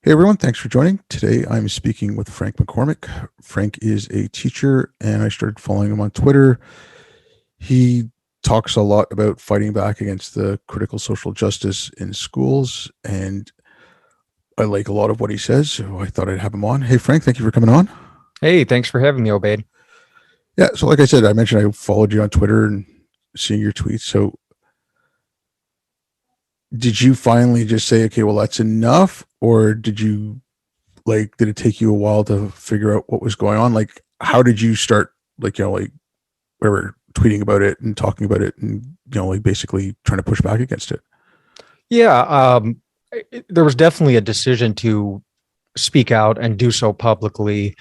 Hey everyone, thanks for joining. Today I'm speaking with Frank McCormick. Frank is a teacher and I started following him on Twitter. He talks a lot about fighting back against the critical social justice in schools, and I like a lot of what he says, so I thought I'd have him on. Hey Frank, thank you for coming on. Hey, thanks for having me, Obaid. Yeah, so like I said, I mentioned I followed you on Twitter and seeing your tweets. So did you finally just say, okay, well, that's enough? Or did it take you a while to figure out what was going on? Like, how did you start, whatever, tweeting about it and talking about it and, basically trying to push back against it? Yeah, there was definitely a decision to speak out and do so publicly.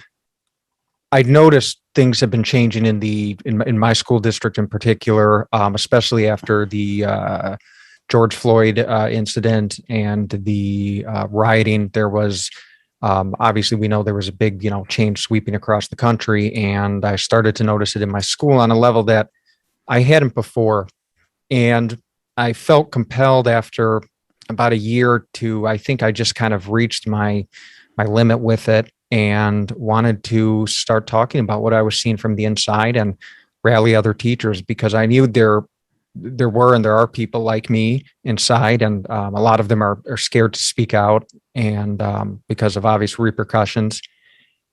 I noticed things have been changing in my school district in particular, especially after the George Floyd incident and the rioting. There was obviously, we know there was a big change sweeping across the country, and I started to notice it in my school on a level that I hadn't before. And I felt compelled after about a year to, I think I just kind of reached my limit with it and wanted to start talking about what I was seeing from the inside and rally other teachers, because I knew there were and there are people like me inside, and a lot of them are scared to speak out, and because of obvious repercussions.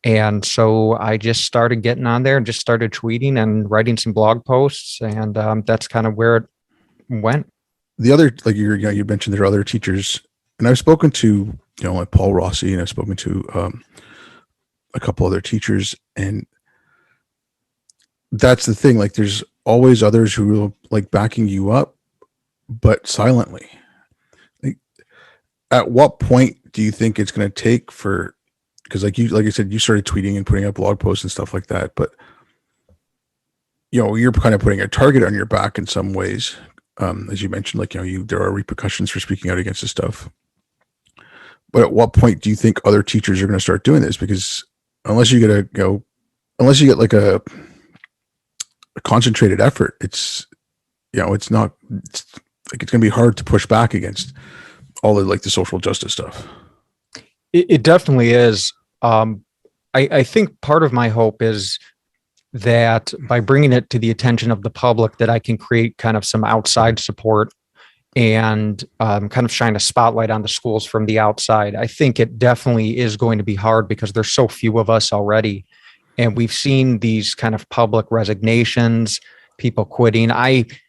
And so I just started getting on there and just started tweeting and writing some blog posts, and that's kind of where it went. The other, like you mentioned there are other teachers, and I've spoken to, like Paul Rossi, and I've spoken to a couple other teachers, and that's the thing. Like, there's always others who are like backing you up, but silently. Like, at what point do you think it's going to take for? Because like I said, you started tweeting and putting up blog posts and stuff like that, but you're kind of putting a target on your back in some ways, as you mentioned. Like, there are repercussions for speaking out against this stuff. But at what point do you think other teachers are going to start doing this? Because unless you get like a concentrated effort, it's not, it's going to be hard to push back against all the, like, the social justice stuff. It definitely is. I think part of my hope is that by bringing it to the attention of the public, that I can create kind of some outside support and kind of shine a spotlight on the schools from the outside. I think it definitely is going to be hard because there's so few of us already. And we've seen these kind of public resignations, people quitting. I've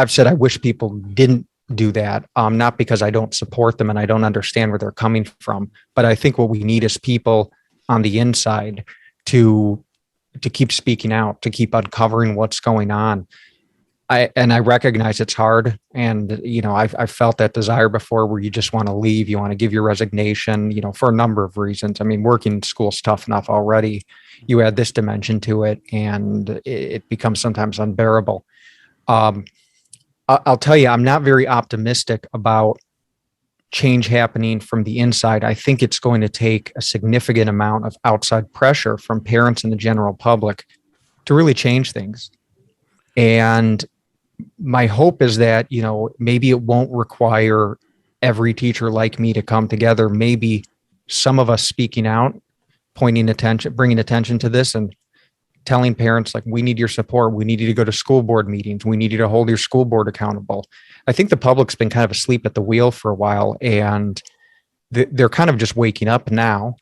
said I wish people didn't do that, not because I don't support them and I don't understand where they're coming from, but I think what we need is people on the inside to keep speaking out, to keep uncovering what's going on. I recognize it's hard, and I've felt that desire before, where you just want to leave, you want to give your resignation, for a number of reasons. I mean, working in school's tough enough already. You add this dimension to it, and it becomes sometimes unbearable. I'll tell you, I'm not very optimistic about change happening from the inside. I think it's going to take a significant amount of outside pressure from parents and the general public to really change things. And my hope is that, maybe it won't require every teacher like me to come together. Maybe some of us speaking out, bringing attention to this and telling parents, like, we need your support. We need you to go to school board meetings. We need you to hold your school board accountable. I think the public's been kind of asleep at the wheel for a while, and they're kind of just waking up now.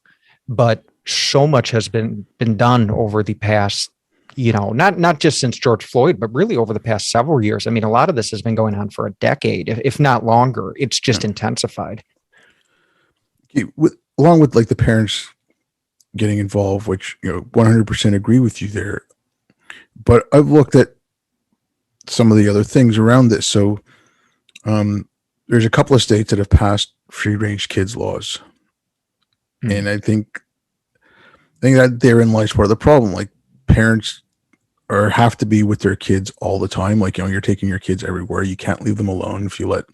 But so much has been done over the past, not just since George Floyd, but really over the past several years. I mean, a lot of this has been going on for a decade, if not longer. It's just intensified. Along with, like, the parents getting involved, which 100% agree with you there, but I've looked at some of the other things around this. So there's a couple of states that have passed free range kids laws, and I think that therein lies part of the problem. Like, parents have to be with their kids all the time. Like, you're taking your kids everywhere. You can't leave them alone. If you let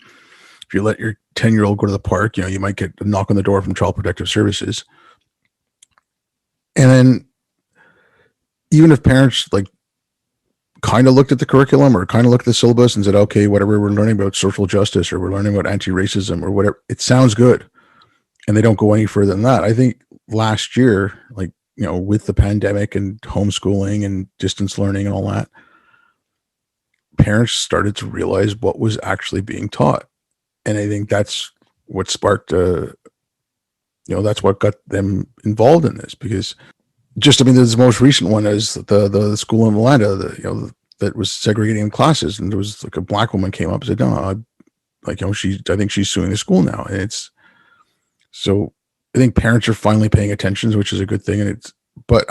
your 10-year-old go to the park, you might get a knock on the door from Child Protective Services. And then even if parents, like, kind of looked at the curriculum or kind of looked at the syllabus and said, okay, whatever, we're learning about social justice or we're learning about anti-racism or whatever, it sounds good. and they don't go any further than that. I think last year, like, with the pandemic and homeschooling and distance learning and all that, parents started to realize what was actually being taught. And I think that's what sparked, that's what got them involved in this, because the most recent one is the school in Atlanta, that was segregating classes. And there was like a black woman came up and said, no, I think she's suing the school now. And so I think parents are finally paying attention, which is a good thing. But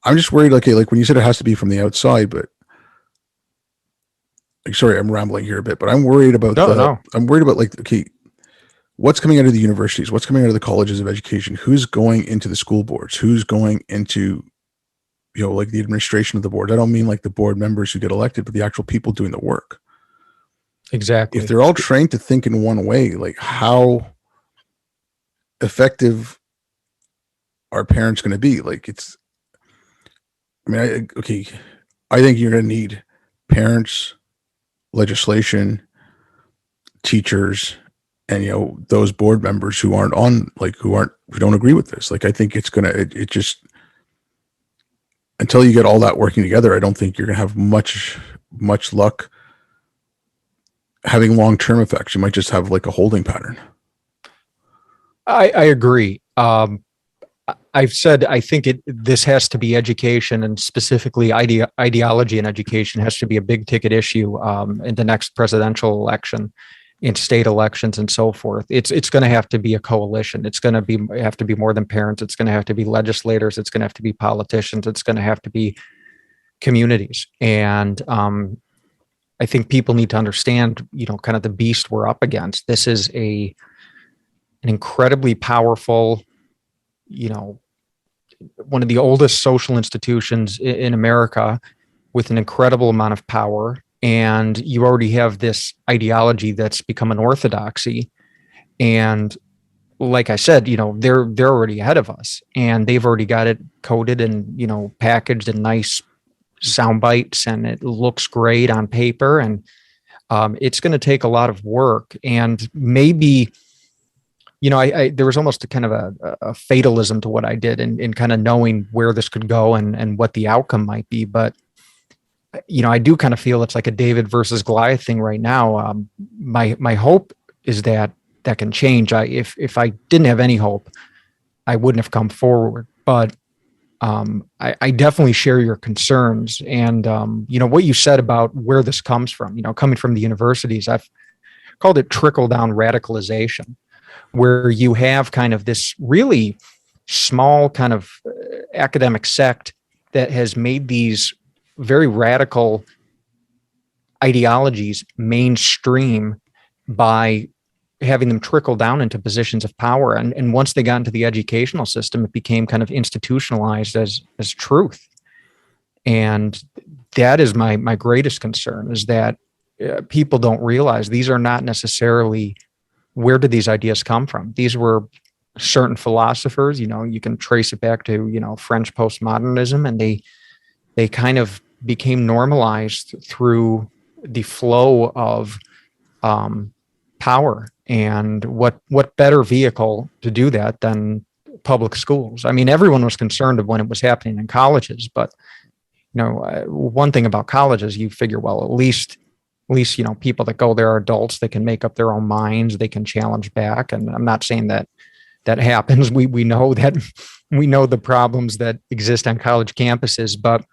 I'm just worried, like when you said it has to be from the outside, but sorry, I'm rambling here a bit, but I'm worried about I'm worried about what's coming out of the universities, what's coming out of the colleges of education, who's going into the school boards, who's going into, like the administration of the board. I don't mean like the board members who get elected, but the actual people doing the work. Exactly. If they're all trained to think in one way, like how effective are parents going to be? I think you're going to need parents, legislation, teachers, and those board members who don't agree with this. I think it just, until you get all that working together, I don't think you're gonna have much luck having long-term effects. You might just have like a holding pattern. I agree. I've said I think this has to be education, and specifically ideology in education has to be a big ticket issue in the next presidential election, in state elections, and so forth. It's going to have to be a coalition. It's going to have to be more than parents. It's going to have to be legislators. It's going to have to be politicians. It's going to have to be communities. And I think people need to understand, kind of the beast we're up against. This is an incredibly powerful, one of the oldest social institutions in America, with an incredible amount of power. And you already have this ideology that's become an orthodoxy. And like I said, they're already ahead of us, and they've already got it coded and, packaged in nice sound bites, and it looks great on paper. And it's going to take a lot of work, and maybe, there was almost a kind of a fatalism to what I did in kind of knowing where this could go and what the outcome might be. But I do kind of feel it's like a David versus Goliath thing right now. My hope is that can change. If I didn't have any hope, I wouldn't have come forward. But I definitely share your concerns. And what you said about where this comes from, coming from the universities, I've called it trickle down radicalization, where you have kind of this really small kind of academic sect that has made these very radical ideologies mainstream by having them trickle down into positions of power. And once they got into the educational system, it became kind of institutionalized as truth. And that is my greatest concern, is that people don't realize these are not necessarily, where did these ideas come from? These were certain philosophers, you can trace it back to, French postmodernism, and they kind of became normalized through the flow of power. And what better vehicle to do that than public schools? I mean, everyone was concerned of when it was happening in colleges, but one thing about colleges, you figure, well, at least people that go there are adults. They can make up their own minds. They can challenge back. And I'm not saying that happens. We know that we know the problems that exist on college campuses, but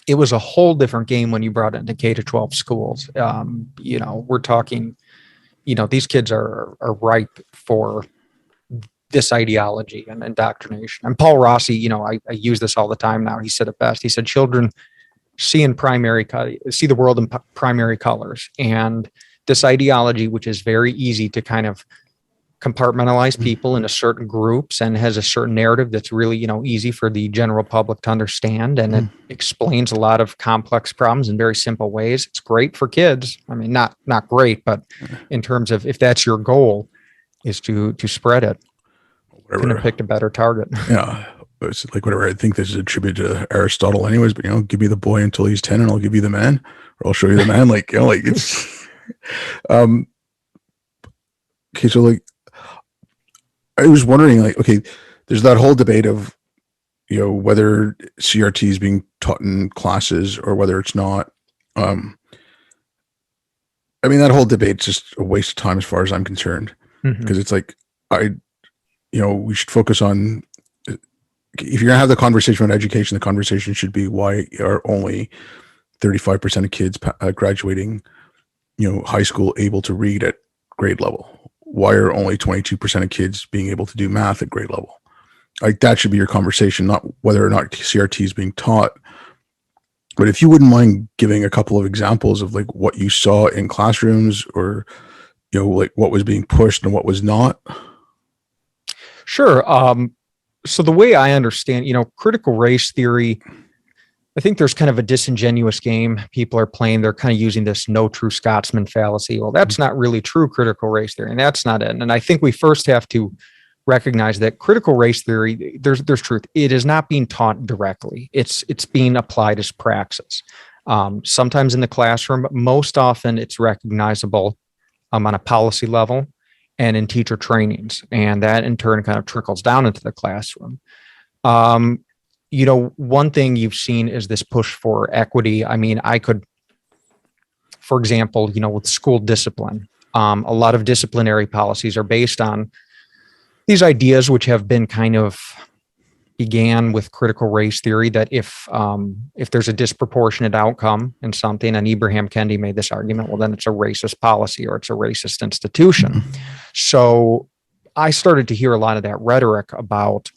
it was a whole different game when you brought it into K-12 schools. We're talking, these kids are ripe for this ideology and indoctrination. And Paul Rossi, I use this all the time now. He said it best. He said, children see the world in primary colors. And this ideology, which is very easy to kind of compartmentalize people into certain groups and has a certain narrative that's really, easy for the general public to understand. And it explains a lot of complex problems in very simple ways. It's great for kids. I mean, not great, but in terms of, if that's your goal, is to spread it. Couldn't have picked a better target. Yeah. It's like whatever. I think this is a tribute to Aristotle anyways, but give me the boy until he's 10 and I'll give you the man, or I'll show you the man. It's, okay. So I was wondering, like, okay, there's that whole debate of, whether CRT is being taught in classes or whether it's not. Um, I mean, that whole debate's just a waste of time as far as I'm concerned, Mhm. because it's like, we should focus on, if you're gonna have the conversation on education, the conversation should be why are only 35% of kids graduating, high school able to read at grade level? Why are only 22% of kids being able to do math at grade level? Like, that should be your conversation, not whether or not CRT is being taught. But if you wouldn't mind giving a couple of examples of like what you saw in classrooms, or like what was being pushed and what was not. Sure. So the way I understand, critical race theory, I think there's kind of a disingenuous game people are playing. They're kind of using this no true Scotsman fallacy. Well, that's not really true critical race theory, and that's not it. And I think we first have to recognize that critical race theory, there's truth. It is not being taught directly. It's being applied as praxis. Sometimes in the classroom, most often it's recognizable on a policy level and in teacher trainings, and that in turn kind of trickles down into the classroom. One thing you've seen is this push for equity. I mean, for example, with school discipline, a lot of disciplinary policies are based on these ideas, which have been began with critical race theory, that if there's a disproportionate outcome in something, and Ibram Kendi made this argument, well, then it's a racist policy or it's a racist institution. So I started to hear a lot of that rhetoric about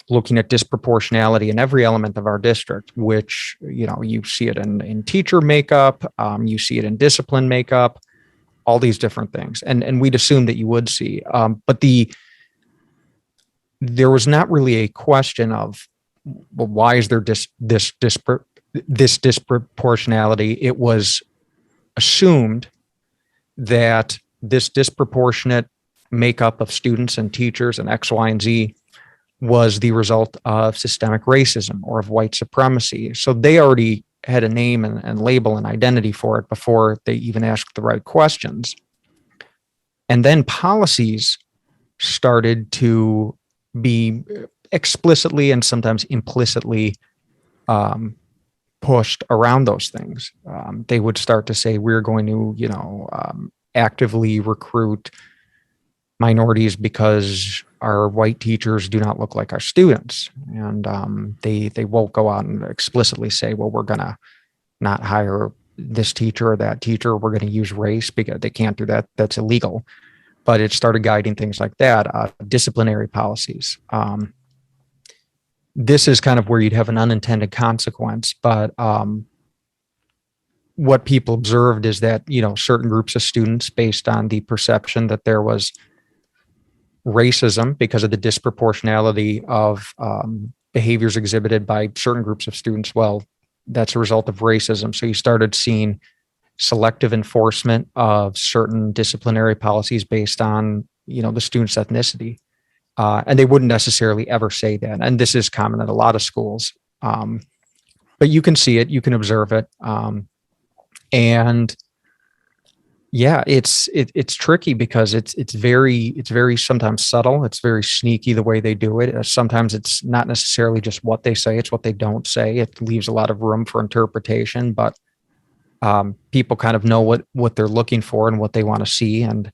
looking at disproportionality in every element of our district, which, you see it in teacher makeup, you see it in discipline makeup, all these different things. And we'd assume that you would see, but there was not really a question of, well, why is there this disproportionality? It was assumed that this disproportionate makeup of students and teachers and X, Y, and Z was the result of systemic racism or of white supremacy. So they already had a name and label and identity for it before they even asked the right questions. And then policies started to be explicitly and sometimes implicitly pushed around those things. They would start to say, we're going to, actively recruit minorities because our white teachers do not look like our students. And they won't go out and explicitly say, well, we're going to not hire this teacher or that teacher. We're going to use race, because they can't do that. That's illegal. But it started guiding things like that, disciplinary policies. This is kind of where you'd have an unintended consequence. But what people observed is that, certain groups of students, based on the perception that there was racism because of the disproportionality of behaviors exhibited by certain groups of students, well, that's a result of racism. So you started seeing selective enforcement of certain disciplinary policies based on, the student's ethnicity. And they wouldn't necessarily ever say that. And this is common at a lot of schools. But you can see it, you can observe it. And yeah, it's tricky because it's very sometimes subtle. It's very sneaky the way they do it. Sometimes it's not necessarily just what they say, it's what they don't say. It leaves a lot of room for interpretation, but people kind of know what they're looking for and what they want to see, and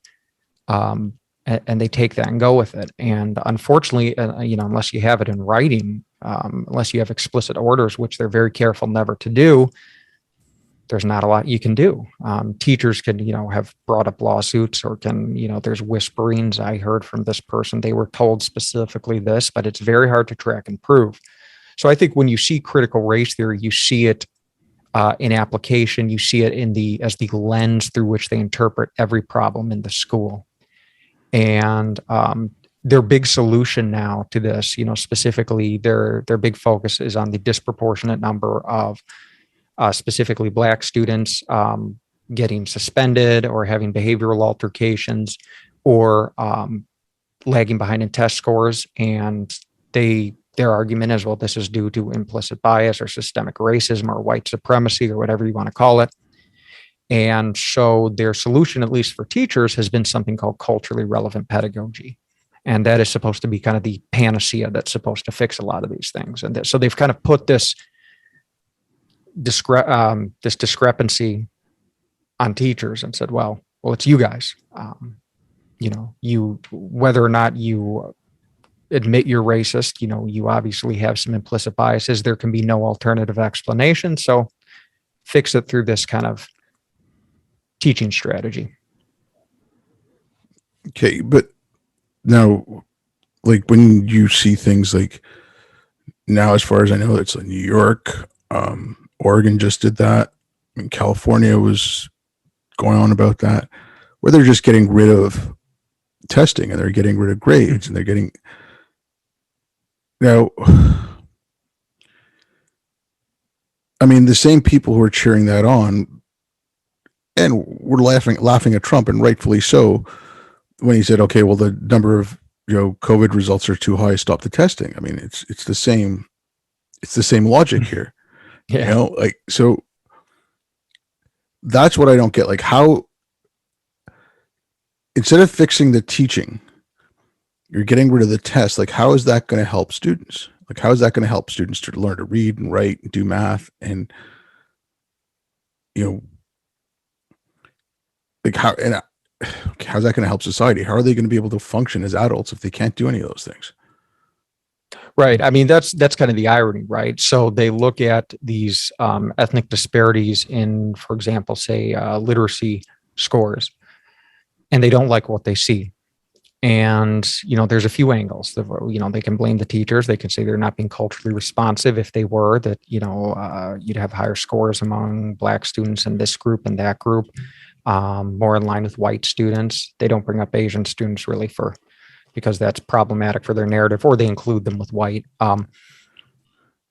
they take that and go with it. And unfortunately, unless you have it in writing, unless you have explicit orders, which they're very careful never to do, there's not a lot you can do. Teachers can, have brought up lawsuits, or can, there's whisperings. I heard from this person, they were told specifically this, but it's very hard to track and prove. So I think when you see critical race theory, you see it in application, you see it as the lens through which they interpret every problem in the school. And their big solution now to this, specifically their big focus is on the disproportionate number of specifically Black students getting suspended or having behavioral altercations, or lagging behind in test scores. And their argument is, well, this is due to implicit bias or systemic racism or white supremacy or whatever you want to call it. And so their solution, at least for teachers, has been something called culturally relevant pedagogy. And that is supposed to be kind of the panacea that's supposed to fix a lot of these things. And so they've kind of put this discrepancy on teachers and said, well, it's you guys. You whether or not you admit you're racist, you obviously have some implicit biases. There can be no alternative explanation. So fix it through this kind of teaching strategy. Okay, but now, like when you see things like now, as far as I know, it's like New York, Oregon just did that. I mean, California was going on about that, where they're just getting rid of testing and they're getting rid of grades and they're getting now. I mean, the same people who are cheering that on, and we're laughing at Trump, and rightfully so, when he said, "Okay, well, the number of COVID results are too high. Stop the testing." I mean, it's the same logic here. Yeah. Like, so that's what I don't get. Like, how instead of fixing the teaching, you're getting rid of the test. Like, how is that going to help students? Like, how is that going to help students to learn to read and write and do math? And, like how's that going to help society? How are they going to be able to function as adults if they can't do any of those things? Right. I mean, that's kind of the irony, right? So they look at these ethnic disparities in, for example, say literacy scores, and they don't like what they see. And, there's a few angles. They can blame the teachers. They can say they're not being culturally responsive. If they were, that, you'd have higher scores among Black students in this group and that group, more in line with white students. They don't bring up Asian students really because that's problematic for their narrative, or they include them with white.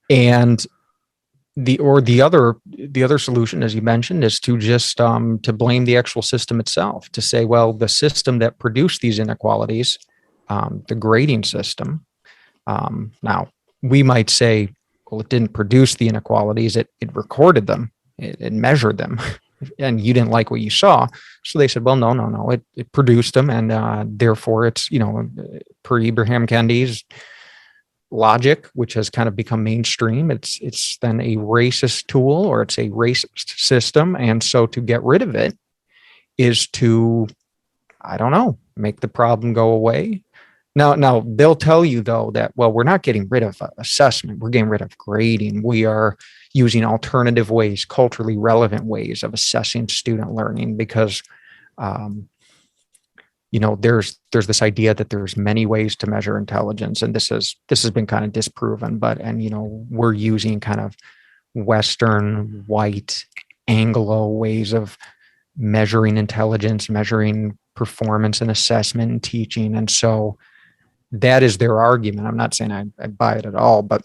And the other solution, as you mentioned, is to just to blame the actual system itself, to say, well, the system that produced these inequalities, the grading system. Now we might say, well, it didn't produce the inequalities; it recorded them, it measured them, and you didn't like what you saw. So they said, well, no, it produced them, and therefore it's per Ibrahim Kendi's logic, which has kind of become mainstream, it's then a racist tool, or it's a racist system, and so to get rid of it is to, I don't know, make the problem go away. Now they'll tell you though that, well, we're not getting rid of assessment, we're getting rid of grading, we are using alternative ways, culturally relevant ways of assessing student learning, because there's this idea that there's many ways to measure intelligence, and this has been kind of disproven. We're using kind of Western white Anglo ways of measuring intelligence, measuring performance and assessment and teaching, and so that is their argument. I'm not saying I buy it at all, but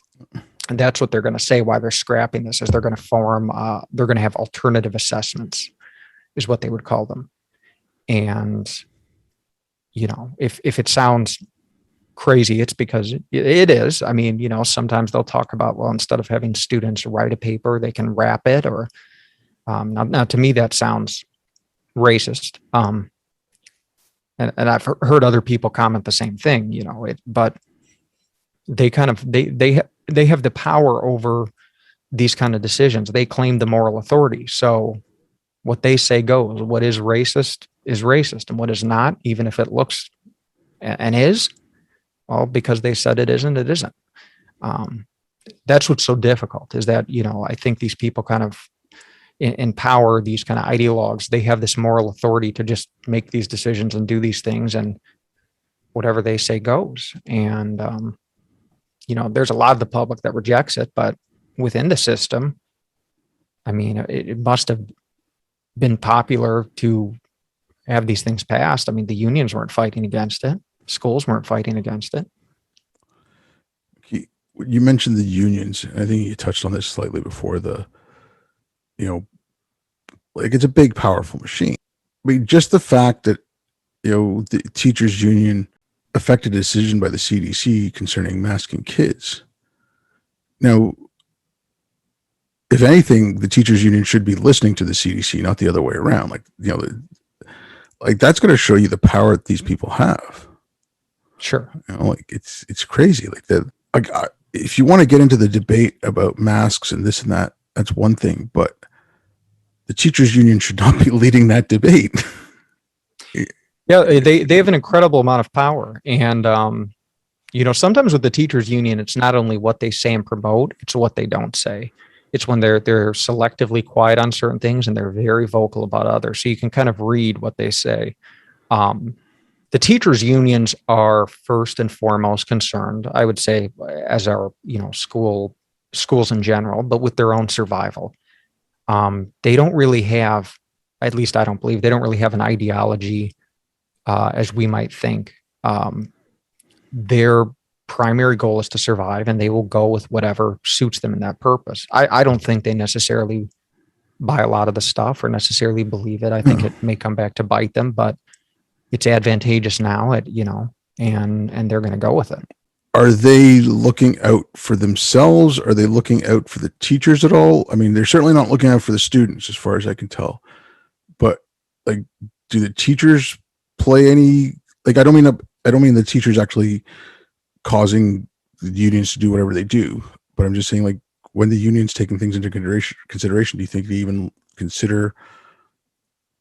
that's what they're going to say. Why they're scrapping this is they're going to they're going to have alternative assessments, is what they would call them, and if it sounds crazy, it's because it is. I mean, sometimes they'll talk about, well, instead of having students write a paper, they can rap it, or now to me that sounds racist. And I've heard other people comment the same thing, but they kind of they have the power over these kind of decisions. They claim the moral authority, so what they say goes. What is racist, and what is not, even if it looks and is, well, because they said it isn't, it isn't. That's what's so difficult, is that, I think these people kind of in power, these kind of ideologues, they have this moral authority to just make these decisions and do these things, and whatever they say goes. And, there's a lot of the public that rejects it, but within the system, I mean, it must have been popular to have these things passed. I mean, the unions weren't fighting against it. Schools weren't fighting against it. You mentioned the unions. I think you touched on this slightly before. Like, it's a big, powerful machine. I mean, just the fact that, the teachers union affected a decision by the CDC concerning masking kids. Now, if anything, the teachers union should be listening to the CDC, not the other way around. Like, like that's going to show you the power that these people have. Sure. You know, like it's crazy. Like that. Like if you want to get into the debate about masks and this and that, that's one thing. But the teachers union should not be leading that debate. Yeah, they have an incredible amount of power, and sometimes with the teachers union, it's not only what they say and promote, it's what they don't say. It's when they're selectively quiet on certain things and they're very vocal about others. So you can kind of read what they say. Um, the teachers unions are first and foremost concerned, I would say, as our schools in general, but with their own survival. They don't really have, at least I don't believe, they don't really have an ideology as we might think. Their primary goal is to survive, and they will go with whatever suits them in that purpose. I don't think they necessarily buy a lot of the stuff or necessarily believe it. I think it may come back to bite them, but it's advantageous now and they're going to go with it. Are they looking out for themselves? Are they looking out for the teachers at all? I mean, they're certainly not looking out for the students as far as I can tell. But like, do the teachers play any, like, I don't mean the teachers actually causing the unions to do whatever they do, but I'm just saying, like, when the union's taking things into consideration, do you think they even consider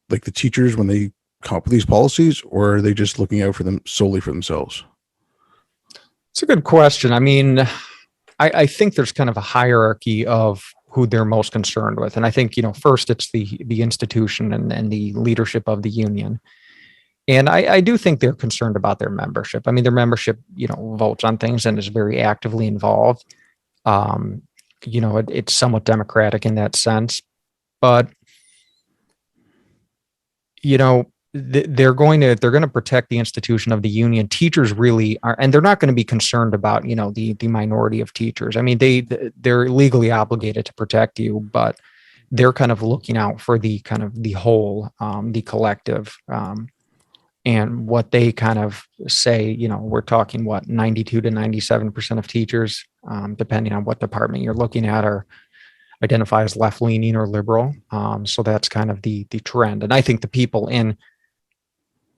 like the teachers when they come up with these policies, or are they just looking out for them solely for themselves? It's a good question. I mean, I think there's kind of a hierarchy of who they're most concerned with. And I think, first it's the institution and the leadership of the union. And I do think they're concerned about their membership. I mean, their membership, votes on things and is very actively involved. It's somewhat democratic in that sense, but they're going to protect the institution of the union. Teachers really are, and they're not going to be concerned about, the minority of teachers. I mean, they're legally obligated to protect you, but they're kind of looking out for the kind of the whole, the collective, and what they kind of say, we're talking 92 to 97% of teachers, depending on what department you're looking at, are identify as left leaning or liberal. So that's kind of the trend. And I think the people in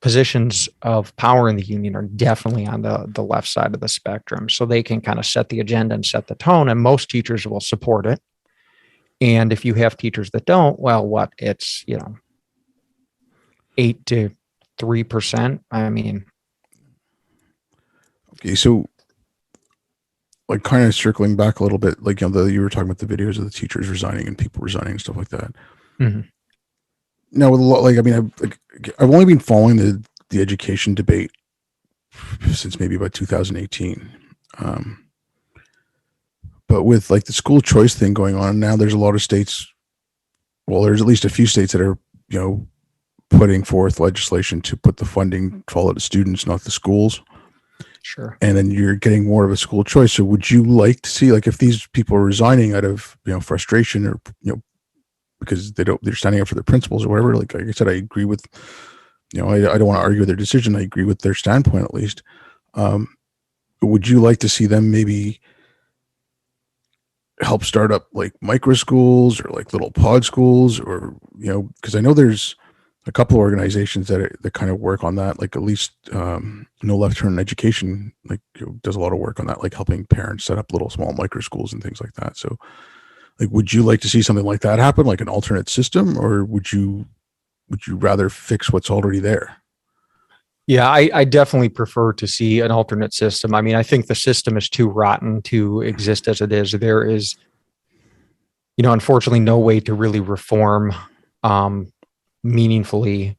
positions of power in the union are definitely on the left side of the spectrum. So they can kind of set the agenda and set the tone, and most teachers will support it. And if you have teachers that don't, well, it's 8 to 3%. I mean, okay, so like kind of circling back a little bit, like you were talking about the videos of the teachers resigning and people resigning and stuff like that. Mm-hmm. Now, with a lot, like, I mean, I've only been following the education debate since maybe about 2018. But with like the school choice thing going on now, there's a lot of states. Well, there's at least a few states that are putting forth legislation to put the funding follow the students, not the schools. Sure. And then you're getting more of a school choice. So would you like to see, like, if these people are resigning out of, frustration or, because they're standing up for their principles or whatever, like I said, I agree with, I don't want to argue with their decision. I agree with their standpoint at least. Would you like to see them maybe help start up like micro schools or like little pod schools, or, because I know there's a couple of organizations that kind of work on that, like at least No Left Turn Education, like does a lot of work on that, like helping parents set up little small micro schools and things like that. So like, would you like to see something like that happen, like an alternate system, or would you rather fix what's already there? Yeah, I definitely prefer to see an alternate system. I mean, I think the system is too rotten to exist as it is. There is, unfortunately, no way to really reform meaningfully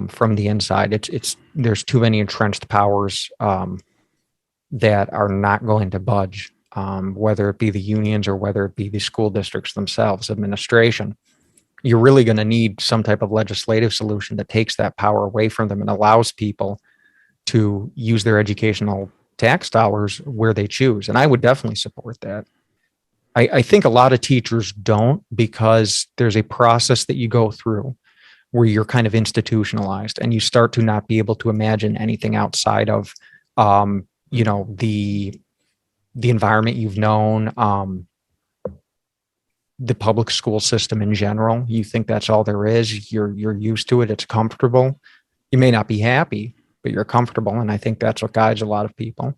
from the inside. There's too many entrenched powers that are not going to budge, whether it be the unions or whether it be the school districts themselves, administration. You're really going to need some type of legislative solution that takes that power away from them and allows people to use their educational tax dollars where they choose. And I would definitely support that. I think a lot of teachers don't, because there's a process that you go through where you're kind of institutionalized and you start to not be able to imagine anything outside of, the environment you've known, the public school system in general. You think that's all there is. You're used to it. It's comfortable. You may not be happy, but you're comfortable. And I think that's what guides a lot of people.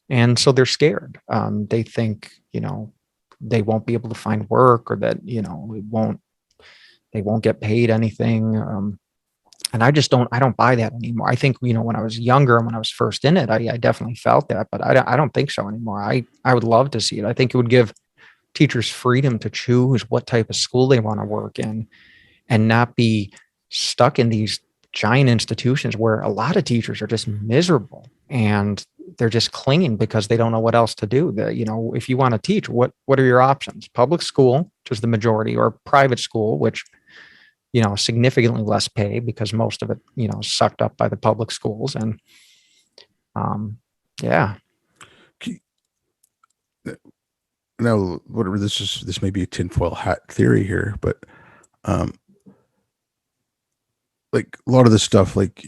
And so they're scared. They think, they won't be able to find work, or that, they won't get paid anything. And I don't buy that anymore. I think, when I was younger and when I was first in it, I definitely felt that, but I don't think so anymore. I would love to see it. I think it would give teachers freedom to choose what type of school they want to work in, and not be stuck in these giant institutions where a lot of teachers are just miserable and they're just clinging because they don't know what else to do. If you want to teach, what are your options? Public school, which is the majority, or private school, which, significantly less pay because most of it, is sucked up by the public schools. And yeah. Now, whatever this may be a tinfoil hat theory here, but like a lot of this stuff, like,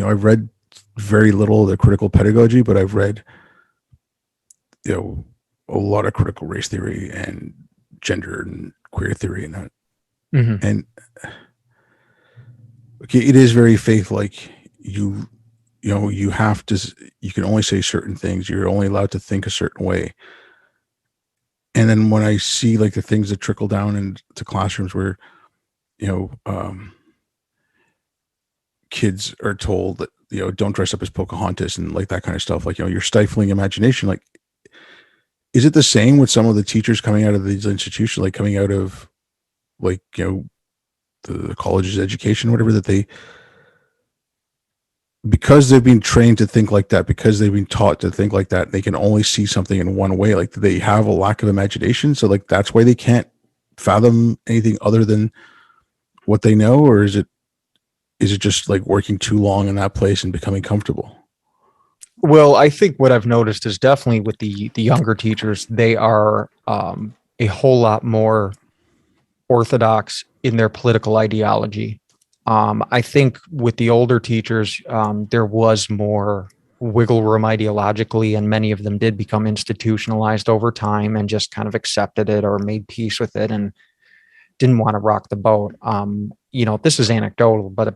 I've read very little of the critical pedagogy, but I've read, a lot of critical race theory and gender and queer theory and that. Mm-hmm. And okay, it is very faith like. You have to, you can only say certain things. You're only allowed to think a certain way. And then when I see like the things that trickle down into classrooms where, kids are told that, don't dress up as Pocahontas and like that kind of stuff, like, you're stifling imagination. Like, is it the same with some of the teachers coming out of these institutions, like coming out of like, the college's education, whatever, that because they've been trained to think like that, because they've been taught to think like that, they can only see something in one way. Like, they have a lack of imagination. So like, that's why they can't fathom anything other than what they know? Or is it just like working too long in that place and becoming comfortable? Well, I think what I've noticed is definitely with the younger teachers, they are a whole lot more orthodox in their political ideology. I think with the older teachers, there was more wiggle room ideologically, and many of them did become institutionalized over time and just kind of accepted it or made peace with it and didn't want to rock the boat. This is anecdotal, but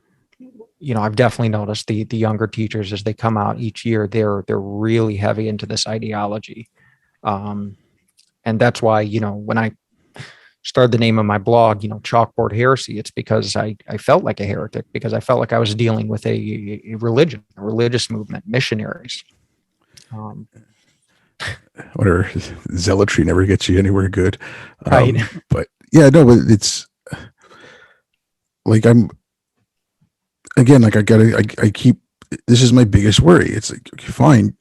I've definitely noticed the younger teachers, as they come out each year, they're really heavy into this ideology. And that's why, when I started the name of my blog, Chalkboard Heresy, it's because I felt like a heretic, because I felt like I was dealing with a religion, a religious movement, missionaries. Whatever, zealotry never gets you anywhere good. Right. But yeah, no, but it's like, I keep, this is my biggest worry. It's like, okay, fine,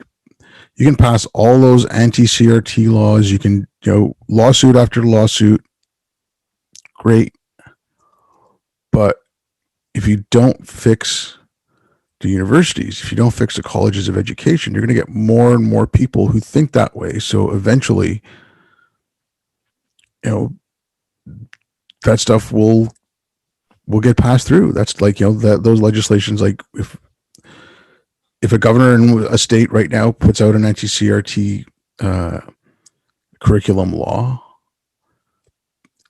you can pass all those anti-CRT laws, you can, lawsuit after lawsuit, great. But if you don't fix the universities, if you don't fix the colleges of education, you're going to get more and more people who think that way. So eventually, that stuff will get passed through. That's like, those legislations, like if a governor in a state right now puts out an anti-CRT curriculum law,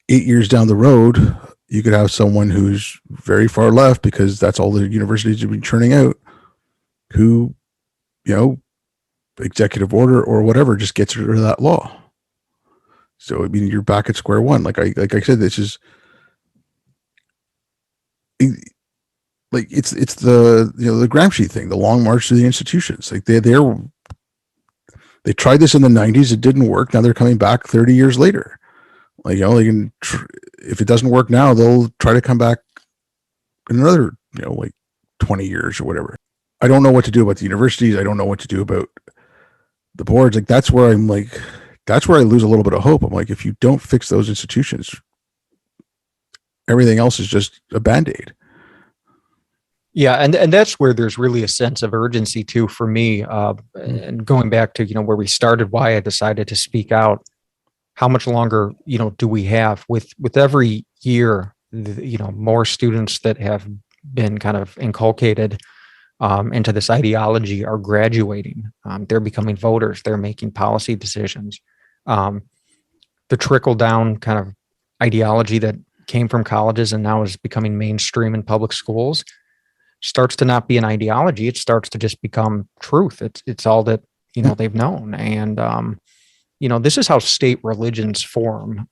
8 years down the road, you could have someone who's very far left, because that's all the universities have been churning out, who, executive order or whatever, just gets rid of that law. So, I mean, you're back at square one. Like I said, this is like, it's the, the Gramsci thing, the long march to the institutions. Like, they tried this in the 90s. It didn't work. Now they're coming back 30 years later. Like, they can, if it doesn't work now, they'll try to come back in another, like 20 years or whatever. I don't know what to do about the universities. I don't know what to do about the boards. Like, that's where I lose a little bit of hope. I'm like, if you don't fix those institutions, everything else is just a Band-Aid. Yeah, and that's where there's really a sense of urgency too for me. And going back to where we started, why I decided to speak out. How much longer do we have with every year? More students that have been kind of inculcated into this ideology are graduating. They're becoming voters. They're making policy decisions. The trickle down kind of ideology that came from colleges and now is becoming mainstream in public schools. starts to not be an ideology. It starts to just become truth. It's all that, Yeah. they've known. And, this is how state religions form,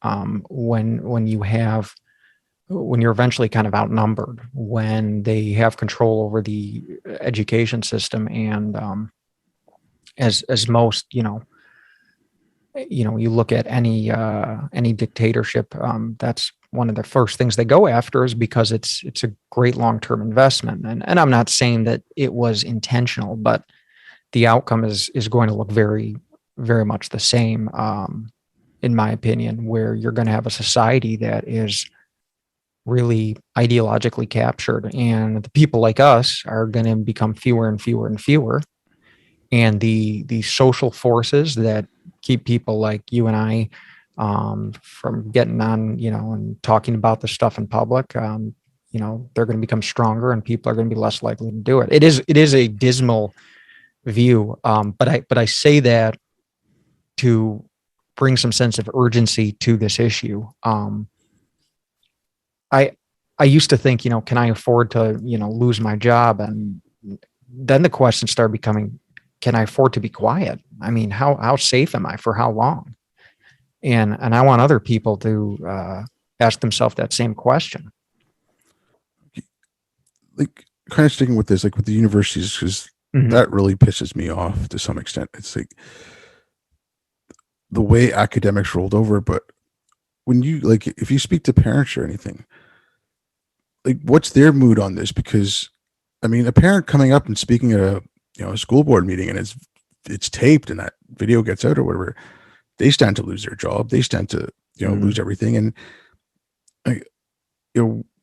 when you're eventually kind of outnumbered, when they have control over the education system. And, as most, you look at any dictatorship, that's one of the first things they go after, is because it's a great long-term investment. And I'm not saying that it was intentional, but the outcome is going to look very, very much the same, in my opinion, where you're going to have a society that is really ideologically captured, and the people like us are going to become fewer and fewer and fewer. And the social forces that keep people like you and I, from getting on, and talking about this stuff in public, they're going to become stronger, and people are going to be less likely to do it. It is a dismal view, but I say that to bring some sense of urgency to this issue. I used to think, can I afford to, lose my job? And then the question started becoming, can I afford to be quiet? I mean, how safe am I for how long? And I want other people to ask themselves that same question. Like, kind of sticking with this, like with the universities, because that really pisses me off to some extent. It's like the way academics rolled over. But when you, like, if you speak to parents or anything, like, what's their mood on this? Because I mean, a parent coming up and speaking at a school board meeting, and it's taped, and that video gets out or whatever, they stand to lose their job. They stand to lose everything. And like,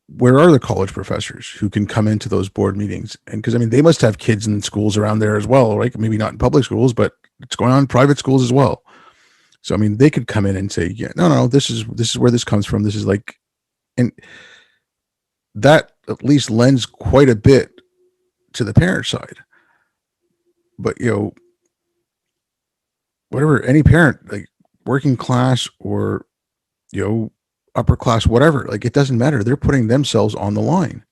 where are the college professors who can come into those board meetings? And because I mean, they must have kids in schools around there as well, right? Maybe not in public schools, but it's going on in private schools as well. So I mean, they could come in and say, yeah, no, this is where this comes from. This is like, and that at least lends quite a bit to the parent side. But whatever, any parent, like working class or upper class, whatever, like it doesn't matter. They're putting themselves on the line.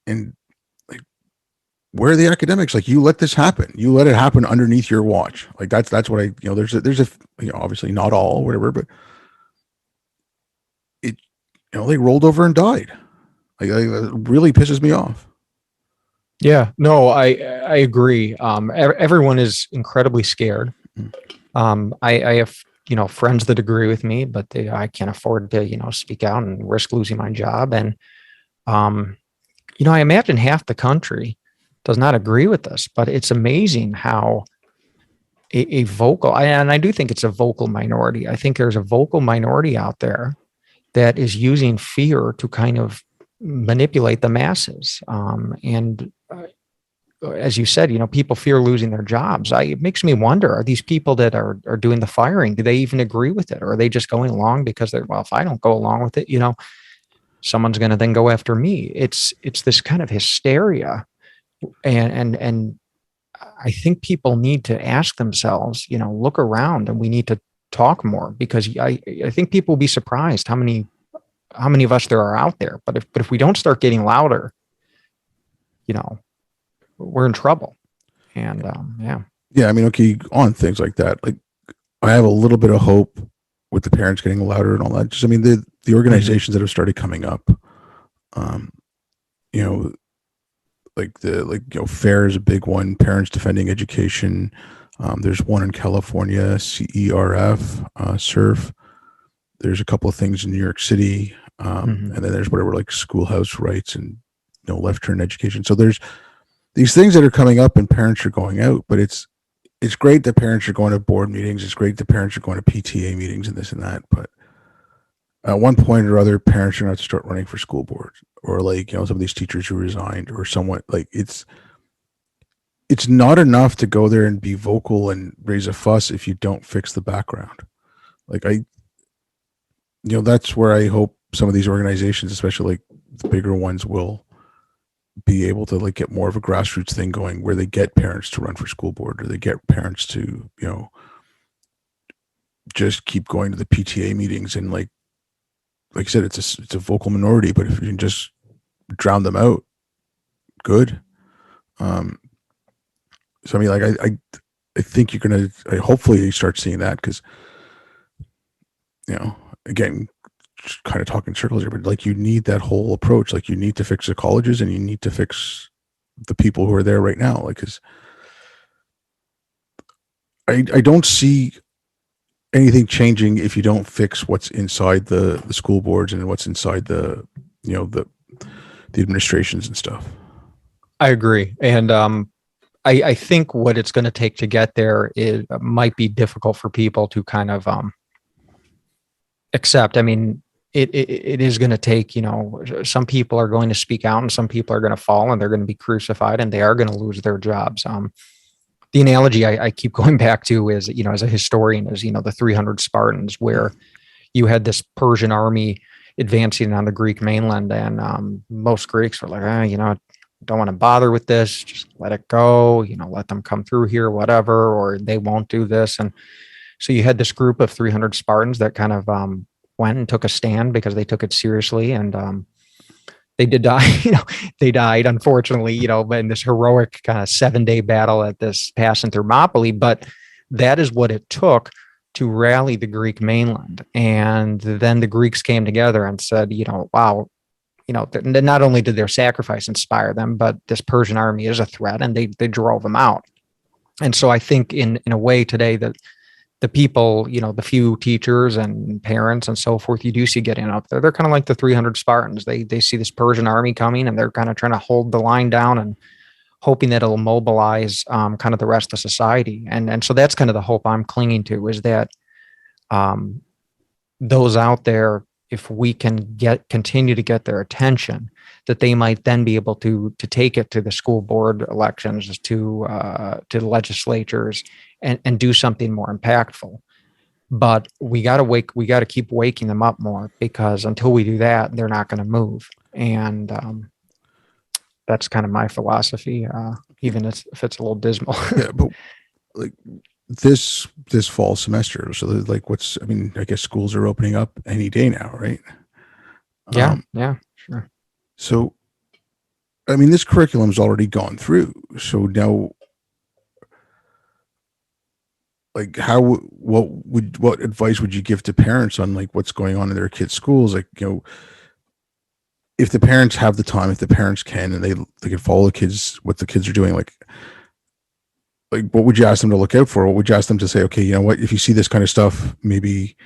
And like, where are the academics? Like, you let this happen. You let it happen underneath your watch. Like that's what I, there's a obviously not all, whatever, but it, they rolled over and died. Like, it really pisses me off. Yeah, no, I agree. Everyone is incredibly scared. I have, friends that agree with me, but I can't afford to, speak out and risk losing my job. And, I imagine half the country does not agree with this, but it's amazing how a vocal, and I do think it's a vocal minority. I think there's a vocal minority out there that is using fear to kind of manipulate the masses. And as you said, people fear losing their jobs. It makes me wonder, are these people that are doing the firing, do they even agree with it? Or are they just going along because if I don't go along with it, someone's going to then go after me. It's this kind of hysteria. And I think people need to ask themselves, look around, and we need to talk more, because I think people will be surprised how many of us there are out there. But if we don't start getting louder, we're in trouble. And I mean, okay, on things like that, like I have a little bit of hope with the parents getting louder and all that. Just, I mean, the organizations that have started coming up, FAIR is a big one. Parents Defending Education. There's one in California, CERF, SURF. There's a couple of things in New York City, and then there's whatever, like schoolhouse rights and left turn education. So there's these things that are coming up, and parents are going out. But it's great that parents are going to board meetings. It's great that parents are going to PTA meetings and this and that. But at one point or other, parents are going to have to start running for school boards, or like some of these teachers who resigned, or someone, like it's not enough to go there and be vocal and raise a fuss if you don't fix the background. Like that's where I hope some of these organizations, especially like the bigger ones, will be able to like get more of a grassroots thing going, where they get parents to run for school board, or they get parents to just keep going to the PTA meetings. And like I said, it's a vocal minority, but if you can just drown them out, good. So I mean, like I think you're gonna hopefully you start seeing that, because again, just kind of talking circles here, but like you need that whole approach. Like you need to fix the colleges and you need to fix the people who are there right now. Like, because I don't see anything changing if you don't fix what's inside the school boards and what's inside the the administrations and stuff. I agree. And I think what it's going to take to get there is might be difficult for people to kind of accept. I mean, it is going to take, some people are going to speak out and some people are going to fall and they're going to be crucified and they are going to lose their jobs. The analogy I keep going back to is, as a historian, is, the 300 Spartans, where you had this Persian army advancing on the Greek mainland, and most Greeks were like, don't want to bother with this, just let it go, let them come through here, whatever, or they won't do this. And so you had this group of 300 Spartans that kind of went and took a stand because they took it seriously, and they did die. They died, unfortunately, in this heroic kind of 7-day battle at this pass in Thermopylae. But that is what it took to rally the Greek mainland. And then the Greeks came together and said, wow, not only did their sacrifice inspire them, but this Persian army is a threat, and they drove them out. And so I think in a way today that the people, the few teachers and parents and so forth, you do see getting up there. They're kind of like the 300 Spartans. They see this Persian army coming, and they're kind of trying to hold the line down and hoping that it'll mobilize kind of the rest of society. And so that's kind of the hope I'm clinging to, is that those out there, if we can continue to get their attention, that they might then be able to take it to the school board elections, to the legislatures, and do something more impactful. But we got to keep waking them up more, because until we do that, they're not going to move. And that's kind of my philosophy, even if it's a little dismal. Yeah, but like this fall semester, so like I guess schools are opening up any day now, right? Yeah, sure. So I mean, this curriculum's already gone through, so now, like, what advice would you give to parents on like what's going on in their kids' schools? Like, if the parents have the time, if the parents can, and they can follow what the kids are doing, like what would you ask them to look out for? What would you ask them to say, okay, what, if you see this kind of stuff, maybe,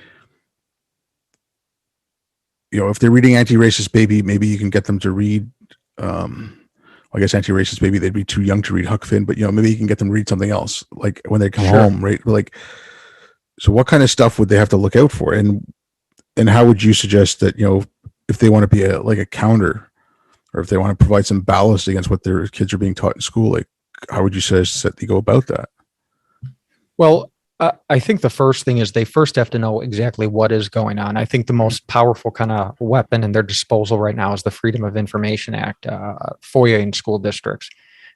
if they're reading Anti-Racist Baby, maybe you can get them to read, I guess Anti-Racist Baby, they'd be too young to read Huck Finn, but maybe you can get them to read something else, like when they come home, right? Like, so what kind of stuff would they have to look out for? And how would you suggest that, if they want to be a counter, or if they want to provide some ballast against what their kids are being taught in school, like, how would you suggest that they go about that? Well, I think the first thing is they first have to know exactly what is going on. I think the most powerful kind of weapon in their disposal right now is the Freedom of Information Act, FOIA in school districts,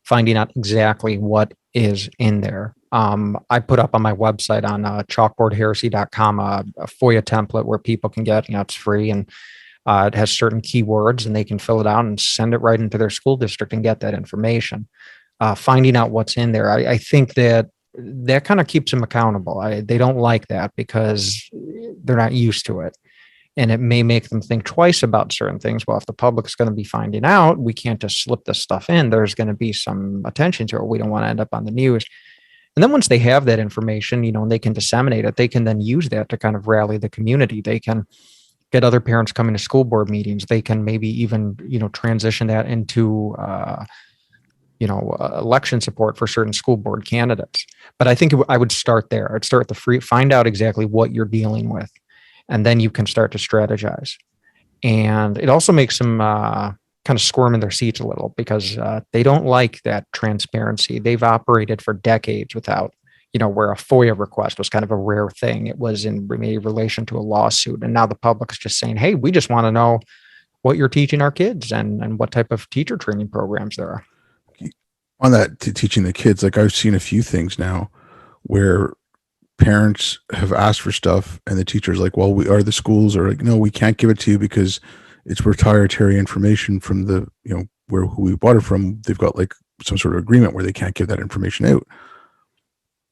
finding out exactly what is in there. I put up on my website on chalkboardheresy.com a FOIA template where people can get, it's free, and it has certain keywords, and they can fill it out and send it right into their school district and get that information. Finding out what's in there, I think that kind of keeps them accountable. They don't like that because they're not used to it. And it may make them think twice about certain things. Well, if the public's going to be finding out, we can't just slip this stuff in. There's going to be some attention to it. We don't want to end up on the news. And then once they have that information, and they can disseminate it, they can then use that to kind of rally the community. They can get other parents coming to school board meetings. They can maybe even, transition that into, election support for certain school board candidates. But I think I would start there. I'd start find out exactly what you're dealing with, and then you can start to strategize. And it also makes them kind of squirm in their seats a little, because they don't like that transparency. They've operated for decades without, where a FOIA request was kind of a rare thing. It was in relation to a lawsuit. And now the public's just saying, hey, we just want to know what you're teaching our kids and what type of teacher training programs there are. On that, to teaching the kids, like I've seen a few things now where parents have asked for stuff and the teacher's like, well, the schools are like, no, we can't give it to you because it's proprietary information from the who we bought it from, they've got like some sort of agreement where they can't give that information out.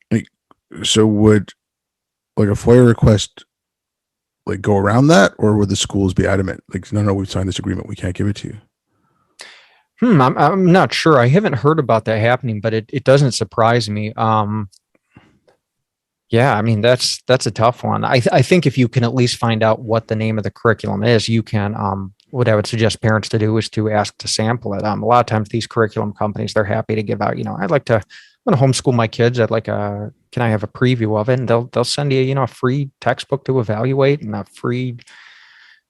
Like, so would like a FOIA request like go around that, or would the schools be adamant like, no, we've signed this agreement, we can't give it to you? I'm not sure. I haven't heard about that happening, but it doesn't surprise me. Yeah, I mean that's a tough one. I think if you can at least find out what the name of the curriculum is, you can. What I would suggest parents to do is to ask to sample it. A lot of times these curriculum companies, they're happy to give out. I'm going to homeschool my kids. Can I have a preview of it? And they'll send you a free textbook to evaluate and a free